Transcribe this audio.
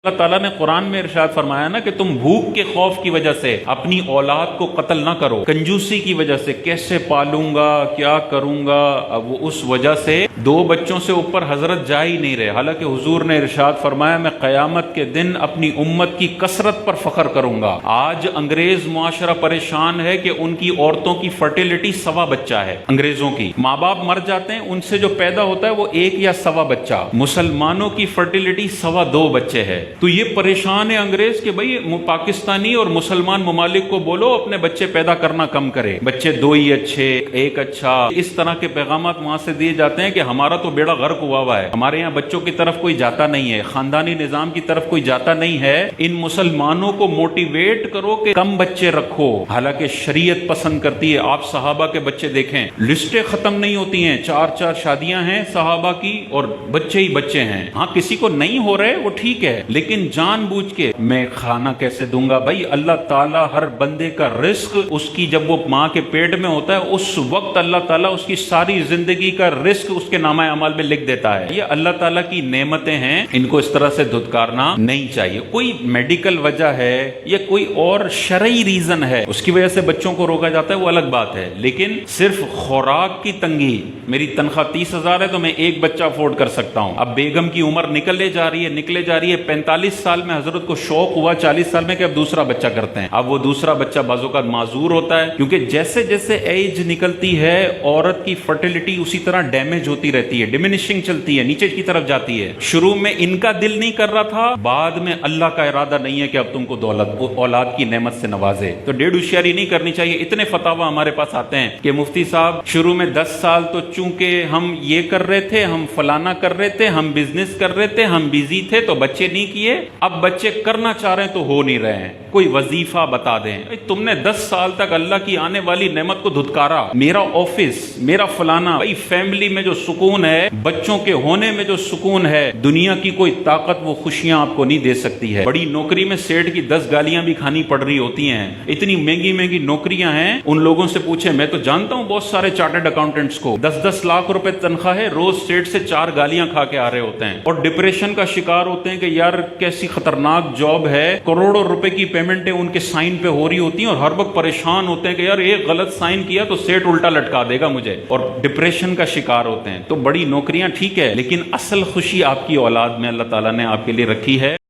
اللہ تعالیٰ نے قرآن میں ارشاد فرمایا نا کہ تم بھوک کے خوف کی وجہ سے اپنی اولاد کو قتل نہ کرو، کنجوسی کی وجہ سے کیسے پالوں گا کیا کروں گا، اب وہ اس وجہ سے 2 بچوں سے اوپر حضرت جا ہی نہیں رہے، حالانکہ حضور نے ارشاد فرمایا میں قیامت کے دن اپنی امت کی کثرت پر فخر کروں گا۔ آج انگریز معاشرہ پریشان ہے کہ ان کی عورتوں کی فرٹیلٹی 1.25 بچہ ہے، انگریزوں کی ماں باپ مر جاتے ہیں، ان سے جو پیدا ہوتا ہے وہ 1 یا 1.25 بچہ، مسلمانوں کی فرٹیلٹی 2.25 بچے ہے۔ تو یہ پریشان ہے انگریز کہ بھئی پاکستانی اور مسلمان ممالک کو بولو اپنے بچے پیدا کرنا کم کرے، بچے 2 ہی اچھے 1 اچھا، اس طرح کے پیغامات وہاں سے دیے جاتے ہیں کہ ہمارا تو بیڑا غرق ہوا ہے، ہمارے یہاں بچوں کی طرف کوئی جاتا نہیں ہے، خاندانی نظام کی طرف کوئی جاتا نہیں ہے۔ ان مسلمانوں کو موٹیویٹ کرو کہ کم بچے رکھو، حالانکہ شریعت پسند کرتی ہے۔ آپ صحابہ کے بچے دیکھیں، لسٹیں ختم نہیں ہوتی ہیں، 4 شادیاں ہیں صحابہ کی اور بچے ہی بچے ہیں۔ ہاں کسی کو نہیں ہو رہے وہ ٹھیک ہے، لیکن جان بوجھ کے میں کھانا کیسے دوں گا؟ بھائی اللہ تعالیٰ ہر بندے کا رزق اس کی جب وہ ماں کے پیٹ میں ہوتا ہے اس وقت اللہ تعالیٰ اس کی ساری زندگی کا رزق اس کے نامہ اعمال میں لکھ دیتا ہے۔ یہ اللہ تعالیٰ کی نعمتیں ہیں، ان کو اس طرح سے دھتکارنا نہیں چاہیے۔ کوئی میڈیکل وجہ ہے یا کوئی اور شرعی ریزن ہے اس کی وجہ سے بچوں کو روکا جاتا ہے وہ الگ بات ہے، لیکن صرف خوراک کی تنگی، میری تنخواہ 30,000 ہے تو میں 1 بچہ افورڈ کر سکتا ہوں، اب بیگم کی عمر نکلے جا رہی ہے 45 سال میں حضرت کو شوق ہوا 40 سال میں کہ اب دوسرا بچہ کرتے ہیں، اب وہ دوسرا بچہ بعض اوقات معذور ہوتا ہے، کیونکہ جیسے جیسے ایج نکلتی ہے عورت کی فرٹیلٹی اسی طرح ڈیمیج ہوتی رہتی ہے، ڈیمینشنگ چلتی ہے، نیچے کی طرف جاتی ہے۔ شروع میں ان کا دل نہیں کر رہا تھا، بعد میں اللہ کا ارادہ نہیں ہے کہ اب تم کو اولاد کی نعمت سے نوازے، تو ڈیڑھ ہوشیاری نہیں کرنی چاہیے۔ اتنے فتاوی ہمارے پاس آتے ہیں کہ مفتی صاحب شروع میں 10 سال تو چونکہ ہم یہ کر رہے تھے، ہم فلانا کر رہے تھے، ہم بزنس کر رہے تھے، ہم بیزی تھے تو بچے نہیں کیے، اب بچے کرنا چاہ رہے ہیں تو ہو نہیں رہے ہیں، کوئی وظیفہ بتا دیں۔ تم نے 10 سال تک اللہ کی آنے والی نعمت کو دھتکارا، میرا آفس، میرا فلانا، بھائی فیملی میں جو سکون ہے، بچوں کے ہونے میں جو سکون ہے، دنیا کی کوئی طاقت وہ خوشیاں آپ کو نہیں دے سکتی ہے۔ بڑی نوکری میں سیٹ کی 10 گالیاں بھی کھانی پڑ رہی ہوتی ہیں، اتنی مہنگی مہنگی نوکریاں ہیں، ان لوگوں سے پوچھیں، میں تو جانتا ہوں بہت سارے چارٹرڈ اکاؤنٹنٹس کو 10-10 لاکھ روپے تنخواہ ہے، روز سیٹ سے 4 گالیاں کھا کے آ رہے ہوتے ہیں اور ڈپریشن کا شکار ہوتے ہیں کہ یار کیسی خطرناک جاب ہے، کروڑوں روپے کی پیمنٹیں ان کے سائن پہ ہو رہی ہوتی ہیں اور ہر وقت پریشان ہوتے ہیں کہ یار ایک غلط سائن کیا تو سیٹ الٹا لٹکا دے گا مجھے، اور ڈپریشن کا شکار ہوتے ہیں۔ تو بڑی نوکریاں ٹھیک ہے، لیکن اصل خوشی آپ کی اولاد میں اللہ تعالیٰ نے آپ کے لیے رکھی ہے۔